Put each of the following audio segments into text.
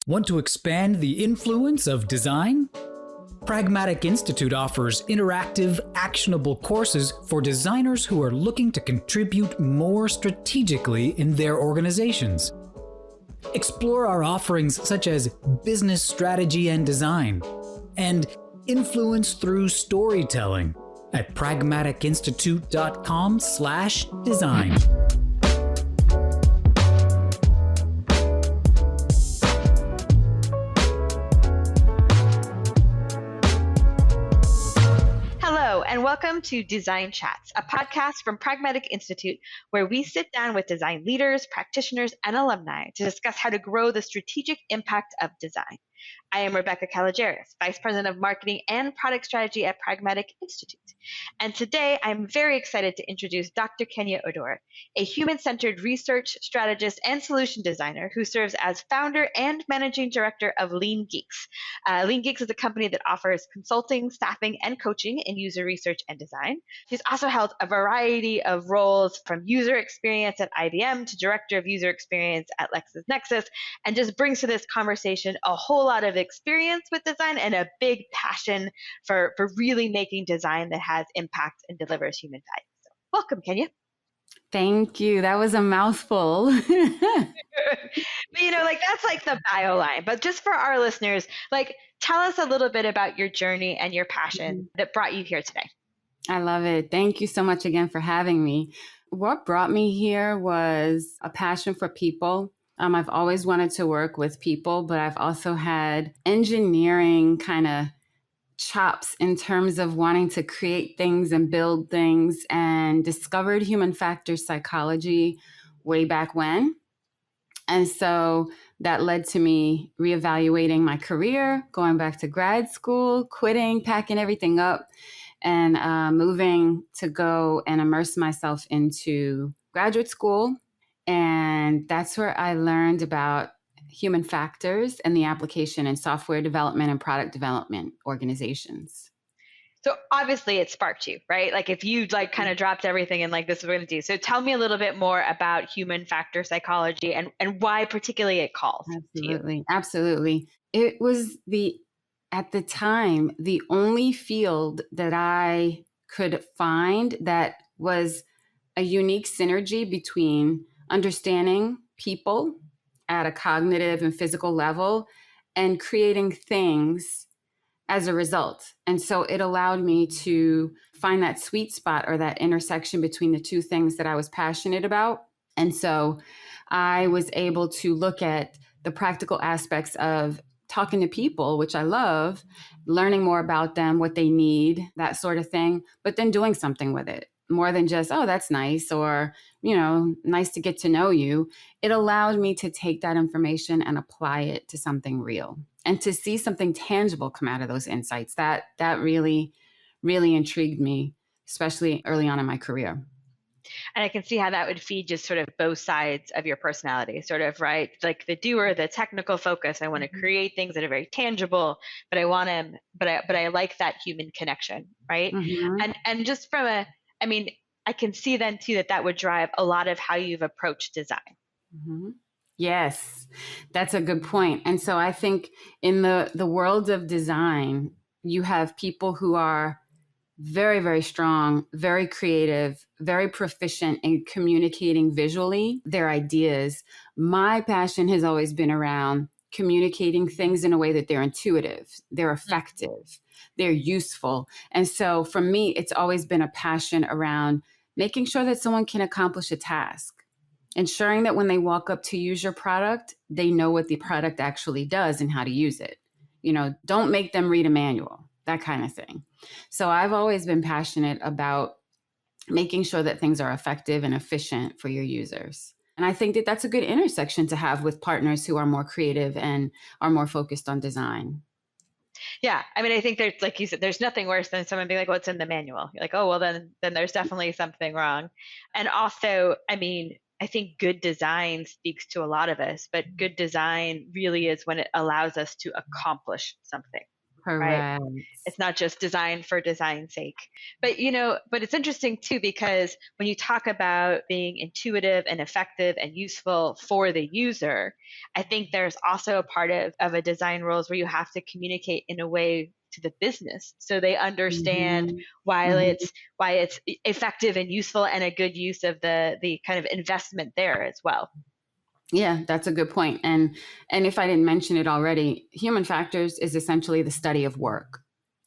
Want to expand the influence of design? Pragmatic Institute offers interactive, actionable courses for designers who are looking to contribute more strategically in their organizations. Explore our offerings such as business strategy and design, and influence through storytelling at pragmaticinstitute.com/design. And welcome to Design Chats, a podcast from Pragmatic Institute, where we sit down with design leaders, practitioners, and alumni to discuss how to grow the strategic impact of design. I am Rebecca Kalogeris, Vice President of Marketing and Product Strategy at Pragmatic Institute. And today, I'm very excited to introduce Dr. Kenya Oduor, a human-centered research strategist and solution designer who serves as founder and managing director of Lean Geeks. Lean Geeks is a company that offers consulting, staffing, and coaching in user research and design. She's also held a variety of roles from user experience at IBM to director of user experience at LexisNexis, and just brings to this conversation a whole lot of experience with design and a big passion for really making design that has impact and delivers human value. So welcome, Kenya. Thank you. That was a mouthful. But that's like the bio line. But just for our listeners, tell us a little bit about your journey and your passion that brought you here today. I love it. Thank you so much again for having me. What brought me here was a passion for people. I've always wanted to work with people, but I've also had engineering kind of chops in terms of wanting to create things and build things, and discovered human factor psychology way back when. And so that led to me reevaluating my career, going back to grad school, quitting, packing everything up, and moving to go and immerse myself into graduate school. And that's where I learned about human factors and the application in software development and product development organizations. So obviously it sparked you, right? If you kind of dropped everything and this is what we're going to do. So tell me a little bit more about human factor psychology and why particularly it calls to you. Absolutely. It was at the time, the only field that I could find that was a unique synergy between understanding people at a cognitive and physical level and creating things as a result. And so it allowed me to find that sweet spot or that intersection between the two things that I was passionate about. And so I was able to look at the practical aspects of talking to people, which I love, learning more about them, what they need, that sort of thing, but then doing something with it. More than just, oh, that's nice, or, nice to get to know you. It allowed me to take that information and apply it to something real and to see something tangible come out of those insights. That really, really intrigued me, especially early on in my career. And I can see how that would feed just sort of both sides of your personality, sort of, right? Like the doer, the technical focus. I want to create things that are very tangible, but I want to, but I like that human connection, right? Mm-hmm. And just from I can see then too that would drive a lot of how you've approached design. Mm-hmm. Yes, that's a good point. And so I think in the world of design, you have people who are very, very strong, very creative, very proficient in communicating visually their ideas. My passion has always been around communicating things in a way that they're intuitive, they're effective, they're useful. And so for me, it's always been a passion around making sure that someone can accomplish a task, ensuring that when they walk up to use your product, they know what the product actually does and how to use it. Don't make them read a manual, that kind of thing. So I've always been passionate about making sure that things are effective and efficient for your users. And I think that that's a good intersection to have with partners who are more creative and are more focused on design. Yeah. I think there's, like you said, there's nothing worse than someone being like, what's in the manual? You're like, oh, well, then there's definitely something wrong. And also, I think good design speaks to a lot of us, but good design really is when it allows us to accomplish something. right? Correct. It's not just design for design's sake. But but it's interesting too, because when you talk about being intuitive and effective and useful for the user, I think there's also a part of a design roles where you have to communicate in a way to the business so they understand Mhm. why Mhm. it's effective and useful and a good use of the kind of investment there as well. Yeah, that's a good point. And if I didn't mention it already, human factors is essentially the study of work.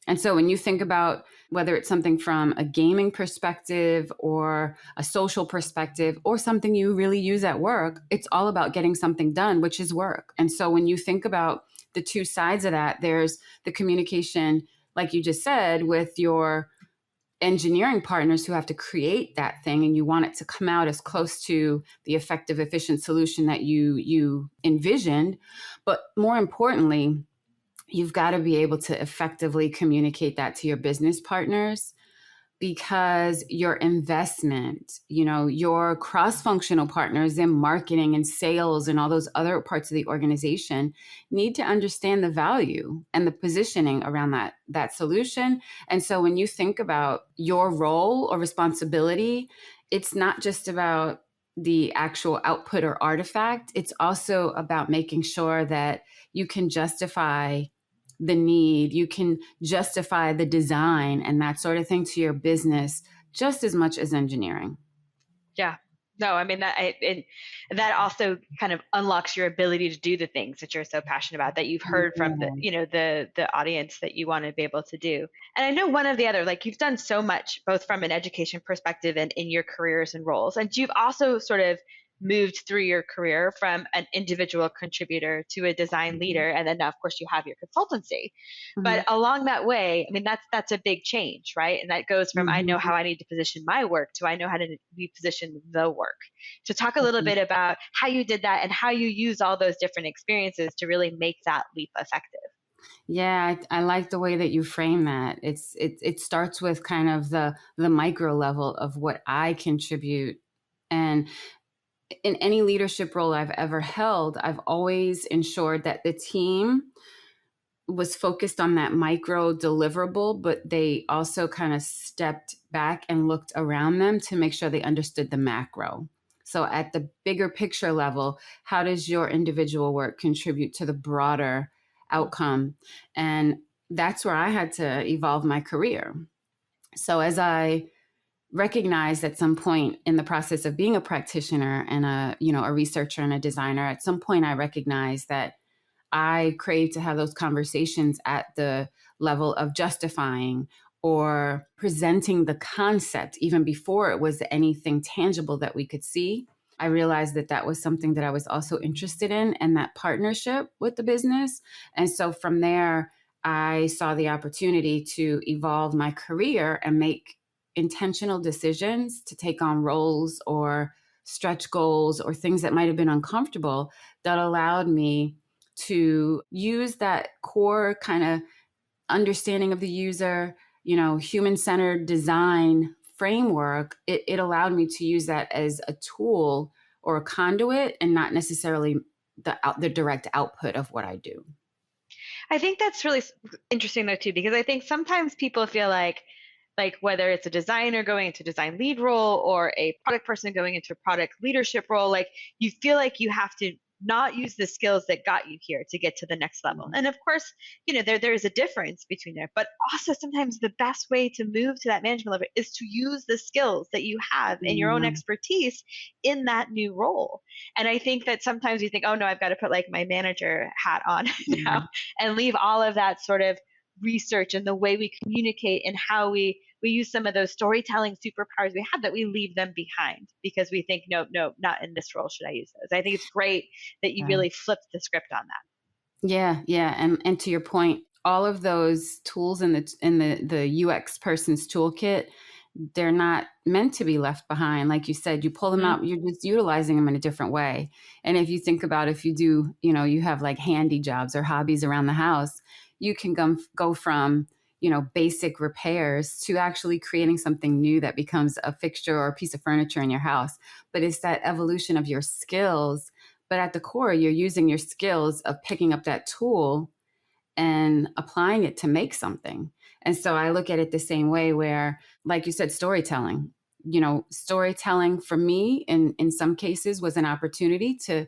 And so when you think about whether it's something from a gaming perspective or a social perspective or something you really use at work, it's all about getting something done, which is work. And so when you think about the two sides of that, there's the communication, like you just said, with your engineering partners who have to create that thing, and you want it to come out as close to the effective, efficient solution that you envisioned. But more importantly, you've got to be able to effectively communicate that to your business partners, because your investment, your cross-functional partners in marketing and sales and all those other parts of the organization need to understand the value and the positioning around that solution. And so when you think about your role or responsibility, it's not just about the actual output or artifact. It's also about making sure that you can justify the need, you can justify the design and that sort of thing to your business just as much as engineering. Yeah. No, I mean that also kind of unlocks your ability to do the things that you're so passionate about, that you've heard from the Yeah. the audience that you want to be able to do. And I know one of the other, like, you've done so much both from an education perspective and in your careers and roles, and you've also sort of moved through your career from an individual contributor to a design leader, and then now of course you have your consultancy. Mhm. But along that way, I mean, that's a big change, right? And that goes from I know Mhm. how I need to position my work to I know how to reposition the work. So talk a little bit about how you did that and how you use all those different experiences to really make that leap effective. Yeah, I like the way that you frame that. It starts with kind of the micro level of what I contribute. And in any leadership role I've ever held, I've always ensured that the team was focused on that micro deliverable, but they also kind of stepped back and looked around them to make sure they understood the macro. So at the bigger picture level, how does your individual work contribute to the broader outcome? And that's where I had to evolve my career. So as I recognized at some point in the process of being a practitioner and a researcher and a designer, at some point I recognized that I crave to have those conversations at the level of justifying or presenting the concept even before it was anything tangible that we could see. I realized that that was something that I was also interested in, and that partnership with the business. And so from there, I saw the opportunity to evolve my career and make intentional decisions to take on roles or stretch goals or things that might have been uncomfortable, that allowed me to use that core kind of understanding of the user, human-centered design framework. It allowed me to use that as a tool or a conduit, and not necessarily the direct output of what I do. I think that's really interesting though too, because I think sometimes people feel like whether it's a designer going into design lead role or a product person going into a product leadership role, like you feel like you have to not use the skills that got you here to get to the next level. And of course, there is a difference between there, but also sometimes the best way to move to that management level is to use the skills that you have and your own Yeah. expertise in that new role. And I think that sometimes you think, oh no, I've got to put like my manager hat on now and leave all of that sort of research and the way we communicate and how we use some of those storytelling superpowers we have, that we leave them behind because we think no, not in this role should I use those. I think it's great that you Yeah. really flipped the script on that. Yeah. And to your point, all of those tools in the UX person's toolkit, they're not meant to be left behind. Like you said, you pull them Mm-hmm. out, you're just utilizing them in a different way. And if you think about, if you do, you have like handy jobs or hobbies around the house, you can go from, basic repairs to actually creating something new that becomes a fixture or a piece of furniture in your house. But it's that evolution of your skills. But at the core, you're using your skills of picking up that tool and applying it to make something. And so I look at it the same way where, like you said, storytelling. Storytelling for me in some cases was an opportunity to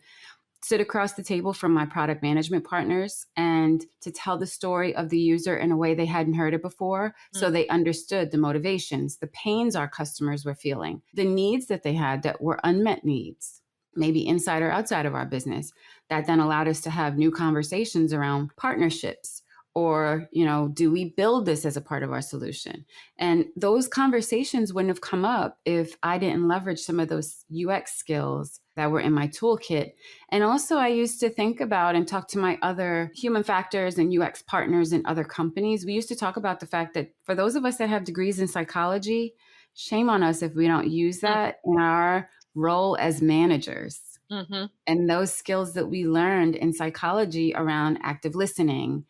sit across the table from my product management partners and to tell the story of the user in a way they hadn't heard it before. So they understood the motivations, the pains our customers were feeling, the needs that they had that were unmet needs, maybe inside or outside of our business. That then allowed us to have new conversations around partnerships. Or, do we build this as a part of our solution? And those conversations wouldn't have come up if I didn't leverage some of those UX skills that were in my toolkit. And also, I used to think about and talk to my other human factors and UX partners in other companies. We used to talk about the fact that for those of us that have degrees in psychology, shame on us if we don't use that in our role as managers. Mm-hmm. And those skills that we learned in psychology around active listening,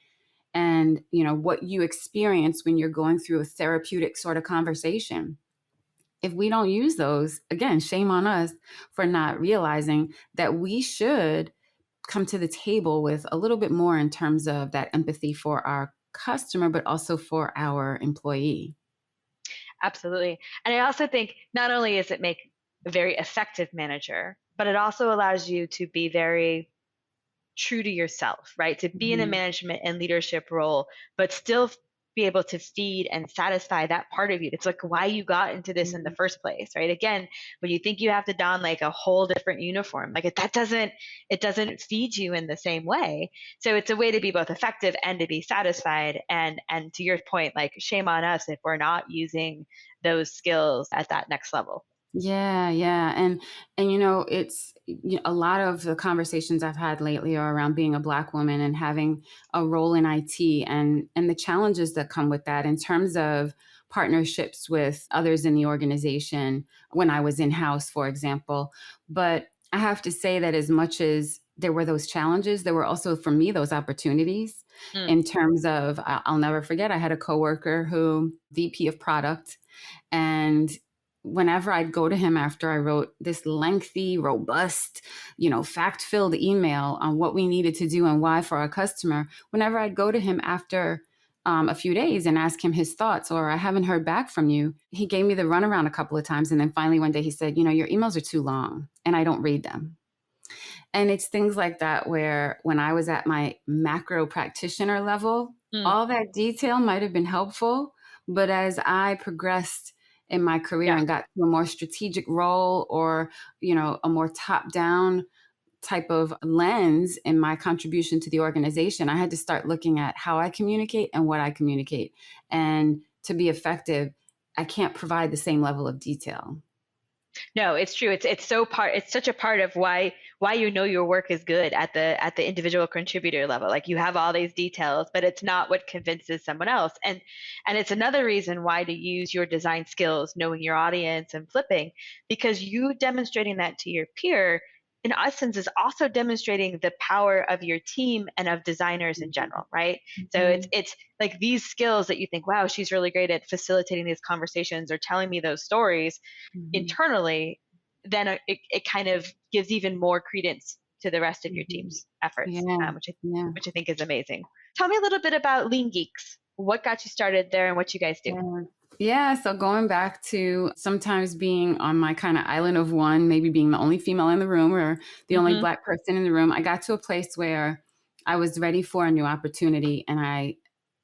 and what you experience when you're going through a therapeutic sort of conversation. If we don't use those, again, shame on us for not realizing that we should come to the table with a little bit more in terms of that empathy for our customer, but also for our employee. Absolutely. And I also think not only does it make a very effective manager, but it also allows you to be very true to yourself, right? To be in a management and leadership role, but still be able to feed and satisfy that part of you. It's like why you got into this in the first place, right? Again, when you think you have to don like a whole different uniform, like it doesn't feed you in the same way. So it's a way to be both effective and to be satisfied. And to your point, like shame on us if we're not using those skills at that next level. Yeah. And it's a lot of the conversations I've had lately are around being a Black woman and having a role in IT and the challenges that come with that in terms of partnerships with others in the organization when I was in-house, for example. But I have to say that as much as there were those challenges, there were also, for me, those opportunities in terms of, I'll never forget, I had a coworker who, VP of product, and whenever I'd go to him after I wrote this lengthy, robust, fact-filled email on what we needed to do and why for our customer, whenever I'd go to him after a few days and ask him his thoughts, or I haven't heard back from you, he gave me the runaround a couple of times. And then finally one day he said, your emails are too long and I don't read them. And it's things like that where when I was at my macro practitioner level, all that detail might have been helpful. But as I progressed in my career and got to a more strategic role or, a more top-down type of lens in my contribution to the organization, I had to start looking at how I communicate and what I communicate. And to be effective, I can't provide the same level of detail. No, it's true. It's such a part of why your work is good at the individual contributor level. Like you have all these details, but it's not what convinces someone else. And it's another reason why to use your design skills, knowing your audience and flipping, because you demonstrating that to your peer in essence is also demonstrating the power of your team and of designers in general, right? So it's like these skills that you think, wow, she's really great at facilitating these conversations or telling me those stories internally, then it kind of gives even more credence to the rest of your team's efforts, which I think is amazing. Tell me a little bit about Lean Geeks. What got you started there and what you guys do? Yeah. So going back to sometimes being on my kind of island of one, maybe being the only female in the room or the only Black person in the room, I got to a place where I was ready for a new opportunity. And I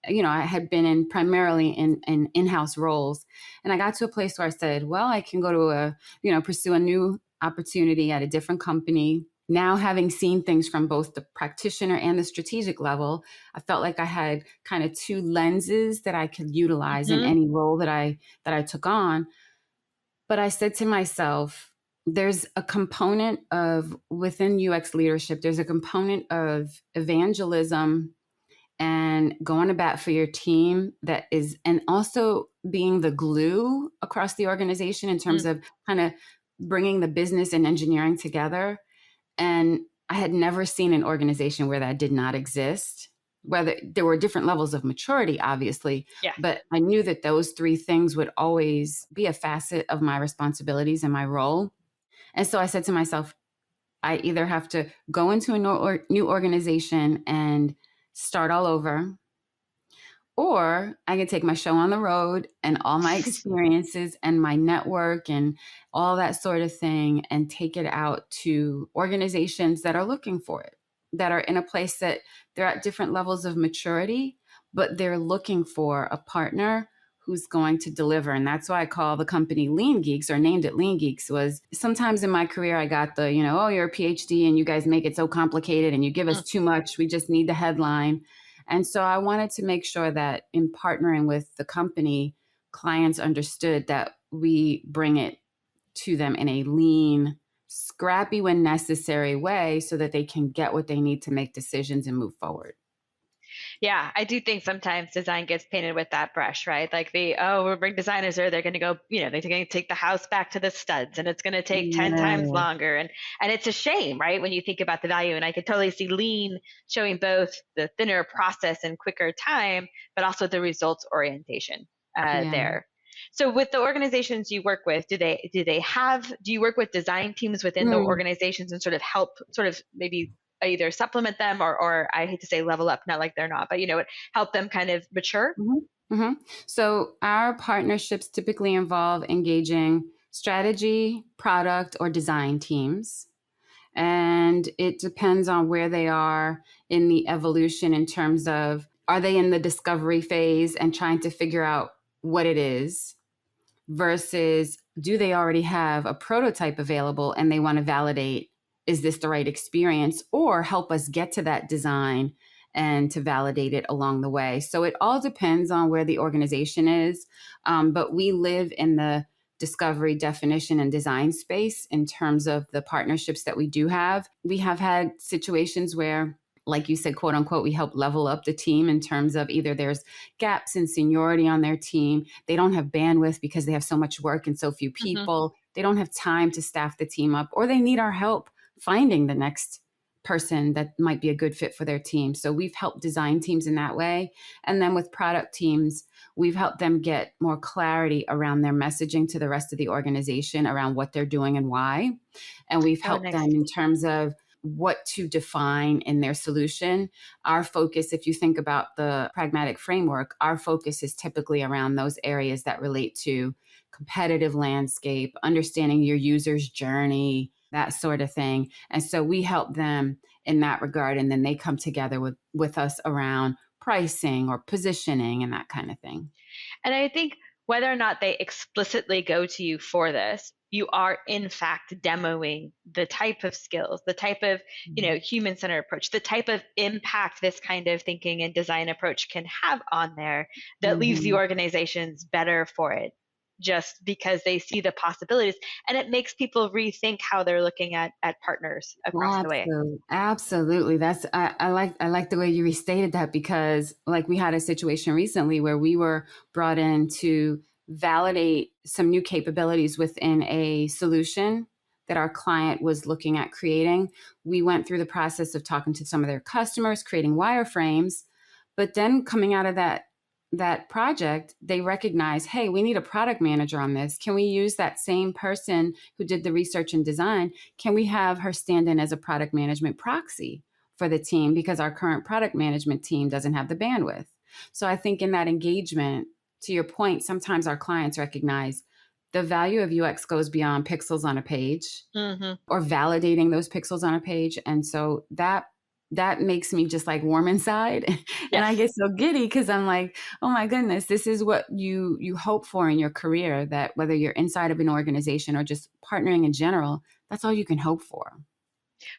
had been primarily in in-house roles. And I got to a place where I said, well, I can go to pursue a new opportunity at a different company. Now, having seen things from both the practitioner and the strategic level, I felt like I had kind of two lenses that I could utilize in any role that I took on. But I said to myself, there's a component of within UX leadership, there's a component of evangelism and going to bat for your team that is, and also being the glue across the organization in terms of kind of bringing the business and engineering together. And I had never seen an organization where that did not exist, whether there were different levels of maturity, obviously, but I knew that those three things would always be a facet of my responsibilities and my role. And so I said to myself, I either have to go into a new organization and start all over, or I can take my show on the road and all my experiences and my network and all that sort of thing and take it out to organizations that are looking for it, that are in a place that they're at different levels of maturity, but they're looking for a partner who's going to deliver. And that's why I call the company Lean Geeks, or named it Lean Geeks. Was sometimes in my career, I got the, oh, you're a PhD and you guys make it so complicated and you give us too much. We just need the headline. And so I wanted to make sure that in partnering with the company, clients understood that we bring it to them in a lean, scrappy when necessary way so that they can get what they need to make decisions and move forward. Yeah, I do think sometimes design gets painted with that brush, right? Like we'll bring designers there, they're going to go, they're going to take the house back to the studs and it's going to take 10 times longer. And it's a shame, right? When you think about the value, and I could totally see lean showing both the thinner process and quicker time, but also the results orientation there. So with the organizations you work with, do you work with design teams within the organizations and sort of help maybe either supplement them or I hate to say level up, not like they're not, but help them kind of mature? So our partnerships typically involve engaging strategy, product, or design teams. And it depends on where they are in the evolution in terms of, are they in the discovery phase and trying to figure out what it is, versus do they already have a prototype available and they want to validate, is this the right experience, or help us get to that design and to validate it along the way. So it all depends on where the organization is. But we live in the discovery, definition, and design space in terms of the partnerships that we do have. We have had situations where, like you said, quote unquote, we help level up the team in terms of either there's gaps in seniority on their team. They don't have bandwidth because they have so much work and so few people. They don't have time to staff the team up, or they need our help finding the next person that might be a good fit for their team. So we've helped design teams in that way. And then with product teams, we've helped them get more clarity around their messaging to the rest of the organization around what they're doing and why. And we've helped them in terms of what to define in their solution. Our focus, if you think about the pragmatic framework, our focus is typically around those areas that relate to competitive landscape, understanding your user's journey, that sort of thing. And so we help them in that regard. And then they come together with us around pricing or positioning and that kind of thing. And I think whether or not they explicitly go to you for this, you are in fact demoing the type of skills, the type of, human-centered approach, the type of impact this kind of thinking and design approach can have on there that leaves the organizations better for it, just because they see the possibilities, and it makes people rethink how they're looking at partners across the way. Absolutely. I like the way you restated that, because like we had a situation recently where we were brought in to validate some new capabilities within a solution that our client was looking at creating. We went through the process of talking to some of their customers, creating wireframes, but then coming out of that project, they recognize, hey, we need a product manager on this. Can we use that same person who did the research and design? Can we have her stand in as a product management proxy for the team, because our current product management team doesn't have the bandwidth? So I think in that engagement, to your point, sometimes our clients recognize the value of UX goes beyond pixels on a page or validating those pixels on a page. And so that makes me just like warm inside. And I get so giddy because I'm like, oh my goodness, this is what you hope for in your career, that whether you're inside of an organization or just partnering in general, that's all you can hope for.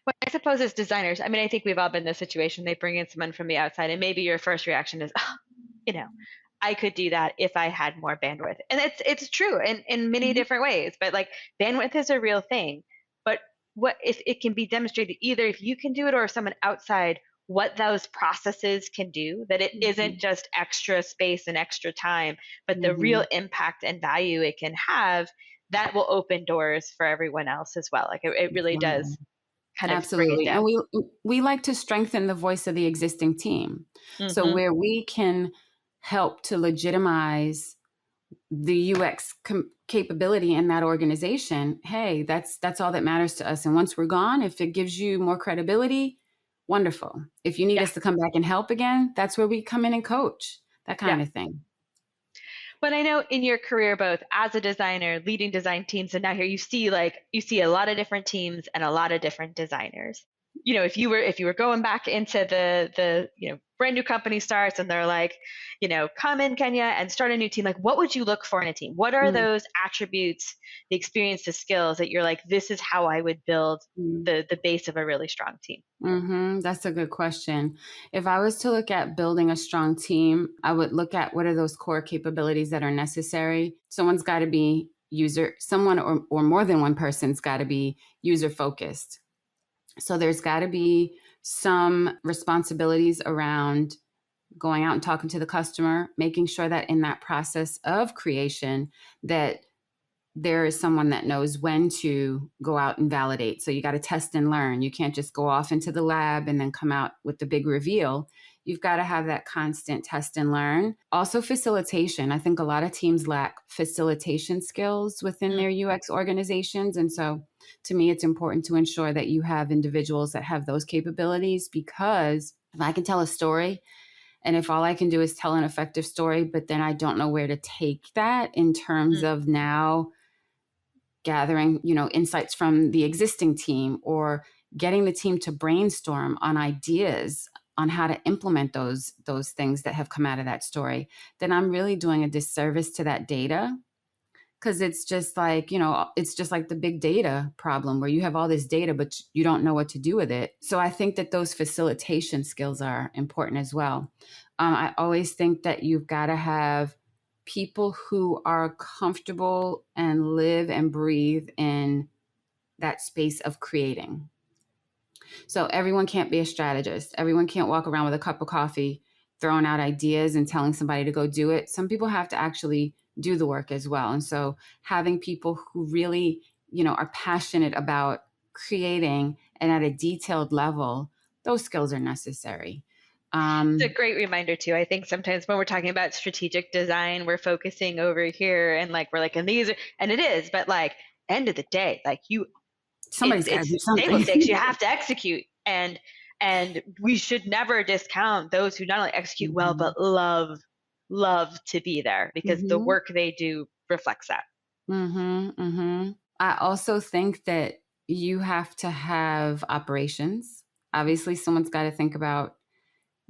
Well, I suppose as designers, I mean, I think we've all been in this situation. They bring in someone from the outside and maybe your first reaction is, I could do that if I had more bandwidth. And it's true in many different ways, but like bandwidth is a real thing. But what if it can be demonstrated, either if you can do it or someone outside, what those processes can do, that it isn't just extra space and extra time, but the real impact and value it can have, that will open doors for everyone else as well. Like it really does kind of absolutely. bring it down. And we like to strengthen the voice of the existing team. So where we can help to legitimize the UX capability in that organization, hey, that's all that matters to us. And once we're gone, if it gives you more credibility, wonderful. If you need Yeah. us to come back and help again, that's where we come in and coach, that Yeah. kind of thing. But I know in your career, both as a designer, leading design teams, and now here you see a lot of different teams and a lot of different designers. If you were going back into the brand new company starts and they're like, come in, Kenya, and start a new team, like what would you look for in a team? What are Mm. those attributes, the experience, the skills that you're like, this is how I would build the base of a really strong team? That's a good question. If I was to look at building a strong team, I would look at what are those core capabilities that are necessary. Someone's got to be someone or more than one person's got to be user focused. So there's got to be some responsibilities around going out and talking to the customer, making sure that in that process of creation that there is someone that knows when to go out and validate. So you got to test and learn. You can't just go off into the lab and then come out with the big reveal. You've got to have that constant test and learn. Also facilitation. I think a lot of teams lack facilitation skills within their UX organizations. And so to me, it's important to ensure that you have individuals that have those capabilities, because if I can tell a story, and if all I can do is tell an effective story, but then I don't know where to take that in terms of now gathering, insights from the existing team or getting the team to brainstorm on ideas on how to implement those things that have come out of that story, then I'm really doing a disservice to that data. Because it's just like, it's just like the big data problem where you have all this data, but you don't know what to do with it. So I think that those facilitation skills are important as well. I always think that you've got to have people who are comfortable and live and breathe in that space of creating. So everyone can't be a strategist. Everyone can't walk around with a cup of coffee, throwing out ideas and telling somebody to go do it. Some people have to actually do the work as well. And so having people who really, are passionate about creating and at a detailed level, those skills are necessary. It's a great reminder too. I think sometimes when we're talking about strategic design, we're focusing over here and we're like, and these are, and it is, but end of the day, somebody's got to do something. table stakes. You have to execute, and we should never discount those who not only execute well but love to be there, because the work they do reflects that. I also think that you have to have operations. Obviously, someone's got to think about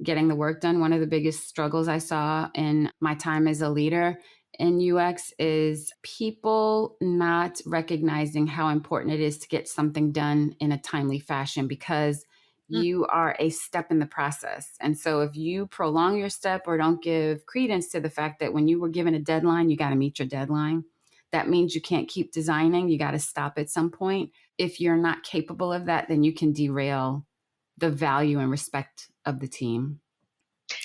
getting the work done. One of the biggest struggles I saw in my time as a leader in UX is people not recognizing how important it is to get something done in a timely fashion, because you are a step in the process. And so if you prolong your step or don't give credence to the fact that when you were given a deadline, you got to meet your deadline, that means you can't keep designing. You got to stop at some point. If you're not capable of that, then you can derail the value and respect of the team.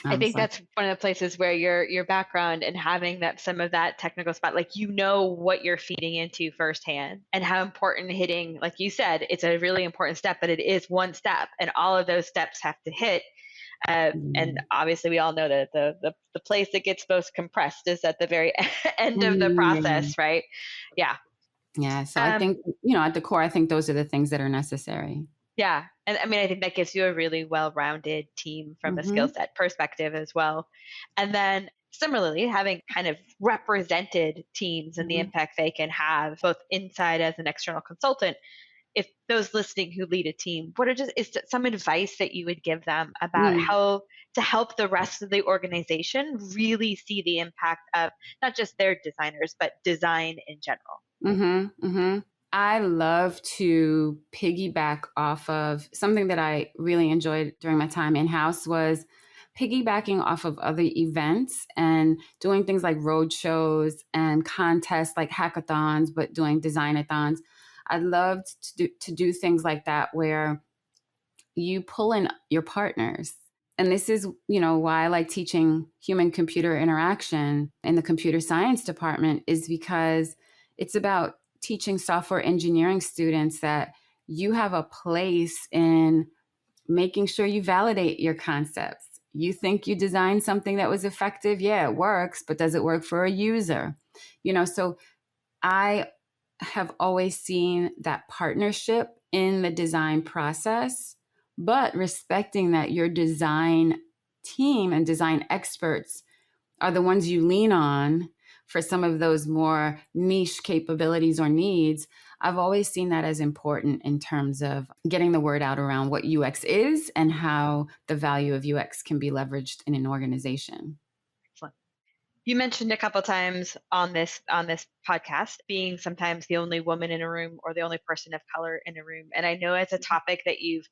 I think that's one of the places where your background and having some of that technical spot, what you're feeding into firsthand, and how important hitting, like you said, it's a really important step, but it is one step, and all of those steps have to hit. And obviously, we all know that the place that gets most compressed is at the very end of the process, right? Yeah. Yeah. So I think, at the core, I think those are the things that are necessary. Yeah. And I think that gives you a really well-rounded team from a skill set perspective as well. And then similarly, having kind of represented teams and the impact they can have both inside as an external consultant, if those listening who lead a team, is some advice that you would give them about how to help the rest of the organization really see the impact of not just their designers, but design in general? I love to piggyback off of something that I really enjoyed during my time in-house was piggybacking off of other events and doing things like road shows and contests like hackathons, but doing designathons. I loved to do things like that where you pull in your partners. And this is, why I like teaching human computer interaction in the computer science department, is because it's about teaching software engineering students that you have a place in making sure you validate your concepts. You think you designed something that was effective. Yeah, it works, but does it work for a user? So I have always seen that partnership in the design process but respecting that your design team and design experts are the ones you lean on for some of those more niche capabilities or needs. I've always seen that as important in terms of getting the word out around what UX is and how the value of UX can be leveraged in an organization. Excellent. You mentioned a couple times on this podcast being sometimes the only woman in a room or the only person of color in a room, and I know it's a topic that you've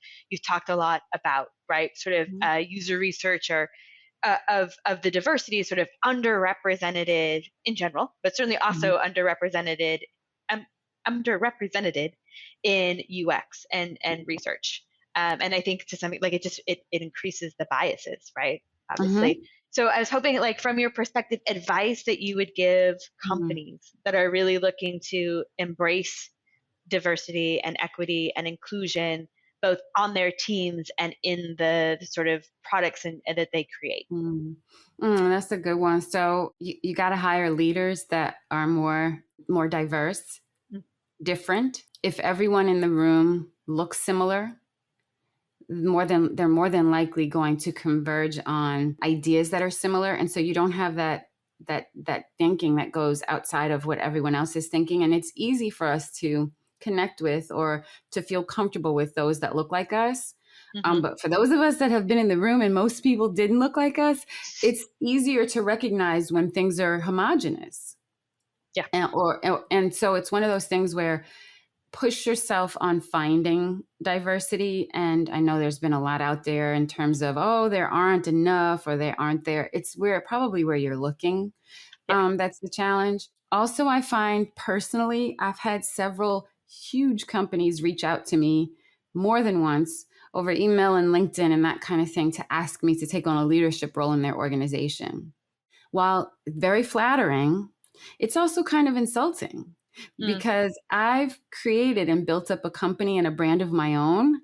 talked a lot about, right? Sort of user research or of the diversity is sort of underrepresented in general, but certainly also um, underrepresented in UX and research. And I think to some like it increases the biases, right? Obviously. So I was hoping, like, from your perspective, advice that you would give companies that are really looking to embrace diversity and equity and inclusion, both on their teams and in the sort of products and that they create. That's a good one. So you got to hire leaders that are more diverse, different. If everyone in the room looks similar, they're more than likely going to converge on ideas that are similar, and so you don't have that thinking that goes outside of what everyone else is thinking, and it's easy for us to connect with or to feel comfortable with those that look like us. But for those of us that have been in the room and most people didn't look like us, it's easier to recognize when things are homogenous. Yeah. And so it's one of those things where push yourself on finding diversity. And I know there's been a lot out there in terms of, oh, there aren't enough or they aren't there. It's probably where you're looking. Yeah. That's the challenge. Also, I find personally, I've had several huge companies reach out to me more than once over email and LinkedIn and that kind of thing to ask me to take on a leadership role in their organization. While very flattering, it's also kind of insulting. Because I've created and built up a company and a brand of my own.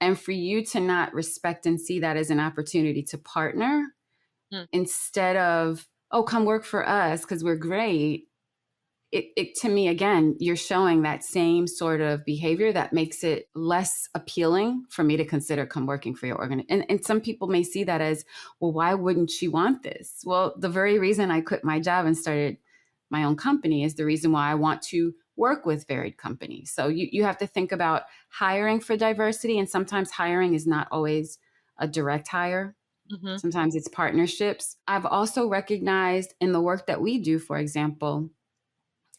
And for you to not respect and see that as an opportunity to partner instead of, oh, come work for us because we're great. It to me, again, you're showing that same sort of behavior that makes it less appealing for me to consider come working for your organization. And some people may see that as, well, why wouldn't she want this? Well, the very reason I quit my job and started my own company is the reason why I want to work with varied companies. So you have to think about hiring for diversity. And sometimes hiring is not always a direct hire. Sometimes it's partnerships. I've also recognized in the work that we do, for example,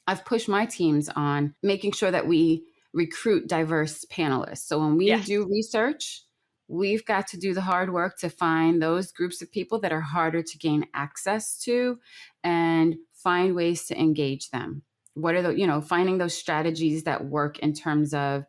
I've pushed my teams on making sure that we recruit diverse panelists. So when we do research, we've got to do the hard work to find those groups of people that are harder to gain access to and find ways to engage them. What are the, finding those strategies that work in terms of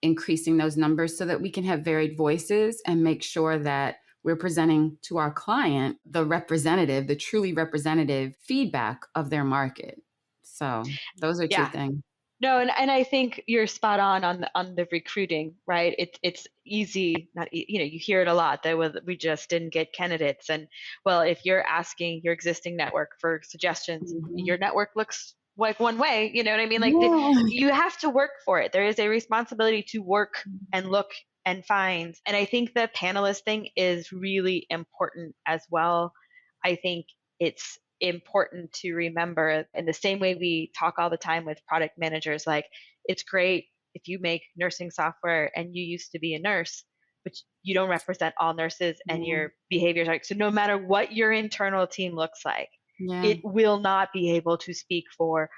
increasing those numbers so that we can have varied voices and make sure that we're presenting to our client the truly representative feedback of their market. So those are two things. No, and I think you're spot on the recruiting, right? It's easy, you hear it a lot that we just didn't get candidates. And well, if you're asking your existing network for suggestions, your network looks like one way, you know what I mean? Like you have to work for it. There is a responsibility to work and look and find. And I think the panelist thing is really important as well. I think it's important to remember, in the same way we talk all the time with product managers, like, it's great if you make nursing software and you used to be a nurse, but you don't represent all nurses and your behaviors are, so no matter what your internal team looks like, it will not be able to speak for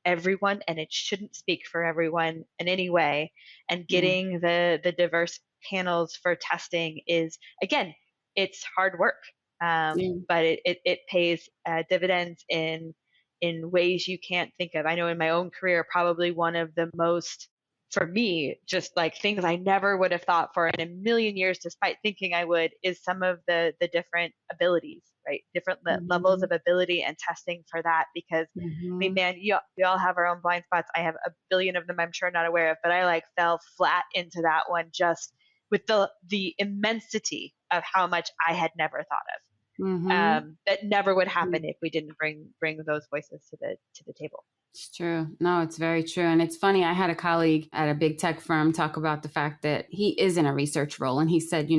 everyone, and it shouldn't speak for everyone in any way. And getting the diverse panels for testing is, again, it's hard work. But it pays dividends in ways you can't think of. I know in my own career, probably one of the most, for me, just like things I never would have thought for in a million years, despite thinking I would, is some of the different abilities, right? Different levels of ability and testing for that. Because I mean, man, we all have our own blind spots. I have a billion of them I'm sure not aware of, but I fell flat into that one just with the immensity of how much I had never thought of. that never would happen if we didn't bring those voices to the table. It's true. No, it's very true. And it's funny. I had a colleague at a big tech firm talk about the fact that he is in a research role. And he said,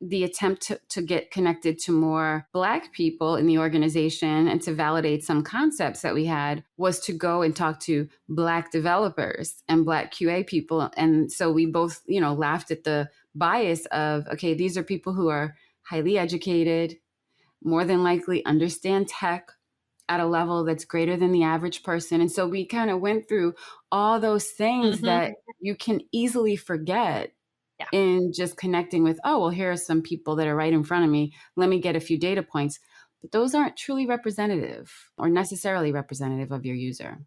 the attempt to get connected to more Black people in the organization and to validate some concepts that we had was to go and talk to Black developers and Black QA people. And so we both, laughed at the bias of, okay, these are people who are highly educated, more than likely understand tech at a level that's greater than the average person. And so we kind of went through all those things that you can easily forget in just connecting with, oh, well, here are some people that are right in front of me. Let me get a few data points. But those aren't truly representative or necessarily representative of your user.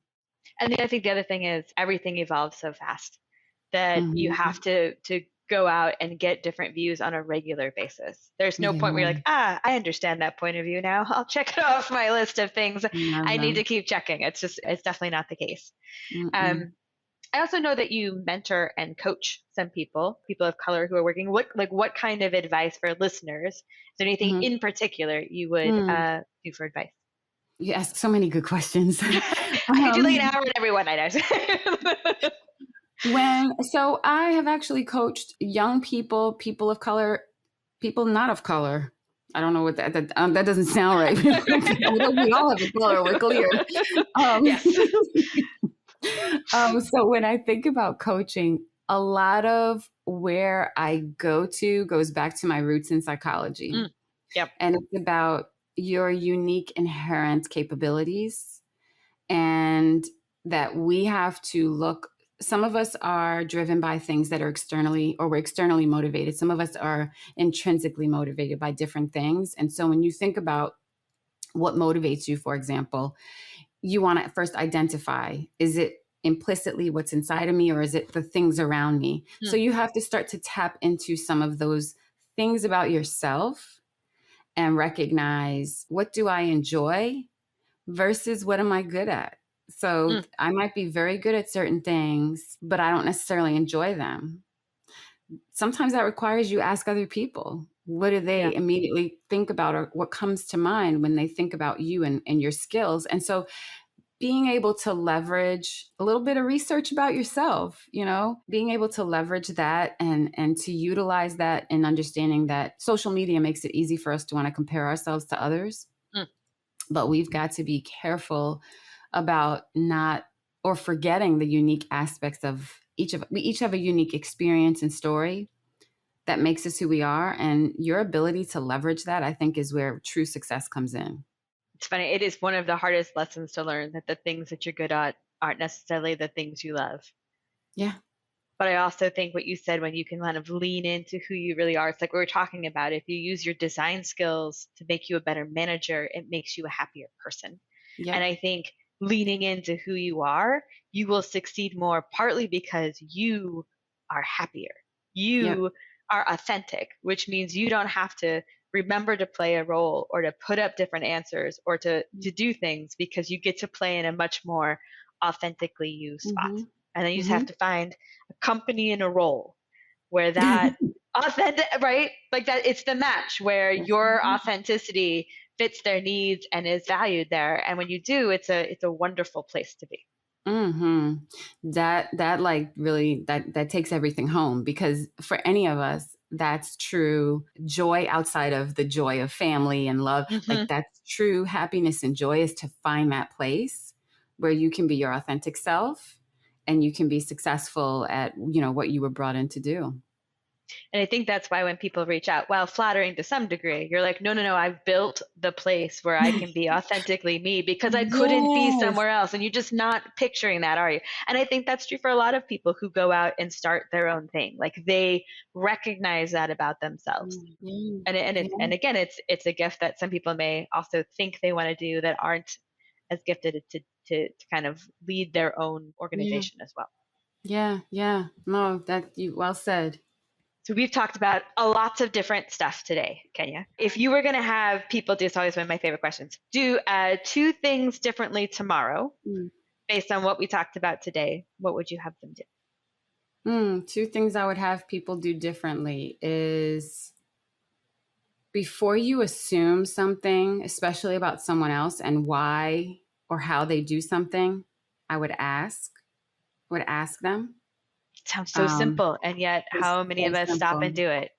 And I think the other thing is everything evolves so fast that you have to go out and get different views on a regular basis. There's no point where you're like, I understand that point of view now. I'll check it off my list of things I need to keep checking. It's definitely not the case. I also know that you mentor and coach some people of color who are working. What kind of advice for listeners? Is there anything in particular you would do for advice? You ask so many good questions. I could do like an hour on every one, I know. So I have actually coached young people of color, people not of color. I don't know what that doesn't sound right. We all have a color. We're clear. Yes. So when I think about coaching, a lot of where I go to goes back to my roots in psychology. Yep. And it's about your unique inherent capabilities, and that we have to look. Some of us are driven by things that are we're externally motivated. Some of us are intrinsically motivated by different things. And so when you think about what motivates you, for example, you want to first identify, is it implicitly what's inside of me, or is it the things around me? So you have to start to tap into some of those things about yourself and recognize, what do I enjoy versus what am I good at? So I might be very good at certain things, but I don't necessarily enjoy them. Sometimes that requires you ask other people, what do they immediately think about, or what comes to mind when they think about you and your skills? And so being able to leverage a little bit of research about yourself, being able to leverage that and to utilize that, and understanding that social media makes it easy for us to want to compare ourselves to others. But we've got to be careful about not, or forgetting the unique aspects of we each have a unique experience and story that makes us who we are. And your ability to leverage that, I think, is where true success comes in. It's funny. It is one of the hardest lessons to learn, that the things that you're good at aren't necessarily the things you love. Yeah. But I also think what you said, when you can kind of lean into who you really are, it's like we were talking about. If you use your design skills to make you a better manager, it makes you a happier person. Yeah. And I think leaning into who you are, you will succeed more, partly because you are happier. You are authentic, which means you don't have to remember to play a role or to put up different answers or to do things, because you get to play in a much more authentically you spot. And then you just have to find a company and a role where that authentic, right? Like that, it's the match where your authenticity fits their needs and is valued there. And when you do, it's a wonderful place to be. That like really, that takes everything home, because for any of us, that's true joy outside of the joy of family and love. Like that's true happiness and joy, is to find that place where you can be your authentic self and you can be successful at, what you were brought in to do. And I think that's why when people reach out, while flattering to some degree, you're like, no, I've built the place where I can be authentically me, because I couldn't be somewhere else. And you're just not picturing that, are you? And I think that's true for a lot of people who go out and start their own thing. Like they recognize that about themselves. And again, it's a gift that some people may also think they want to do that aren't as gifted to kind of lead their own organization as well. Yeah. No, that you well said. So we've talked about lots of different stuff today, Kenya. If you were going to have people do, it's always one of my favorite questions, do 2 things differently tomorrow based on what we talked about today, what would you have them do? 2 things I would have people do differently is before you assume something, especially about someone else and why or how they do something, I would ask them. It sounds so simple, and yet It's how many so of us stop simple. and do it?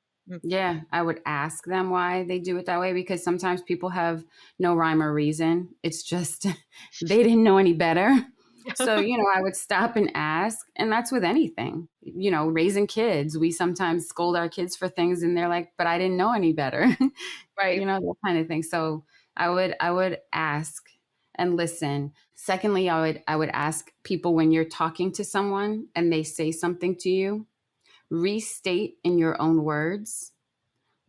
Yeah, I would ask them why they do it that way, because sometimes people have no rhyme or reason. It's just they didn't know any better. So, I would stop and ask. And that's with anything. Raising kids, we sometimes scold our kids for things and they're like, but I didn't know any better. Right. That kind of thing. So I would ask and listen. Secondly, I would ask people, when you're talking to someone and they say something to you, restate in your own words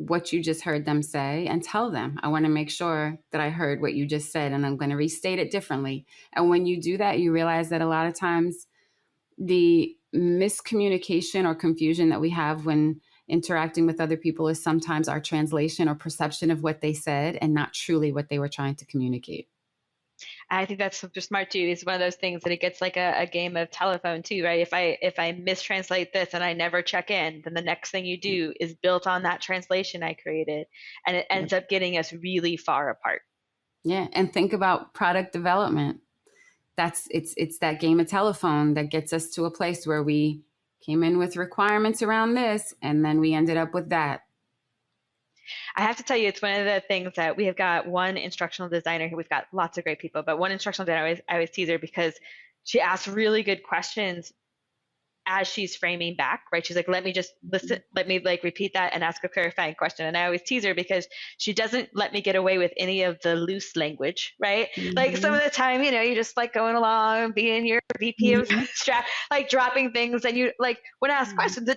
what you just heard them say and tell them, I want to make sure that I heard what you just said and I'm going to restate it differently. And when you do that, you realize that a lot of times the miscommunication or confusion that we have when interacting with other people is sometimes our translation or perception of what they said and not truly what they were trying to communicate. I think that's super smart too. It's one of those things that it gets like a game of telephone too, right? If I mistranslate this and I never check in, then the next thing you do is built on that translation I created, and it ends up getting us really far apart. Yeah, and think about product development. It's that game of telephone that gets us to a place where we came in with requirements around this, and then we ended up with that. I have to tell you, it's one of the things that we have got one instructional designer. We've got lots of great people, but one instructional designer, I always tease her because she asks really good questions as she's framing back, right? She's like, let me just listen, let me like repeat that and ask a clarifying question. And I always tease her because she doesn't let me get away with any of the loose language, right? Mm-hmm. Like some of the time, you just like going along, being your VP of strat, like dropping things, and you like when I ask questions,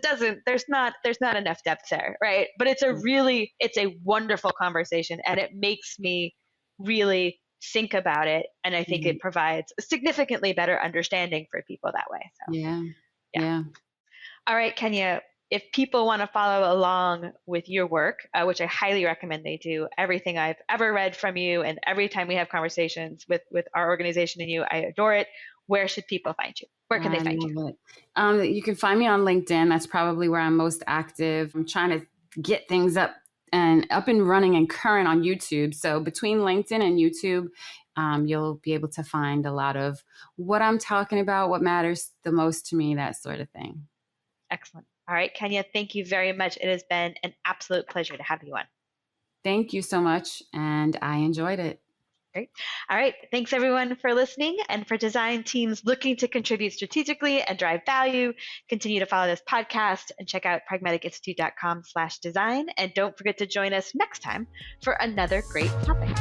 there's not enough depth there, right? But it's a wonderful conversation, and it makes me really think about it, and I think it provides a significantly better understanding for people that way. So Yeah. All right, Kenya, if people want to follow along with your work, which I highly recommend they do, everything I've ever read from you and every time we have conversations with our organization and you, I adore it. Where should people find you? Where can they find you? You can find me on LinkedIn. That's probably where I'm most active. I'm trying to get things up and running and current on YouTube. So between LinkedIn and YouTube, you'll be able to find a lot of what I'm talking about, what matters the most to me, that sort of thing. Excellent. All right, Kenya, thank you very much. It has been an absolute pleasure to have you on. Thank you so much, and I enjoyed it. Great. All right. Thanks, everyone, for listening. And for design teams looking to contribute strategically and drive value, continue to follow this podcast and check out pragmaticinstitute.com/design. And don't forget to join us next time for another great topic.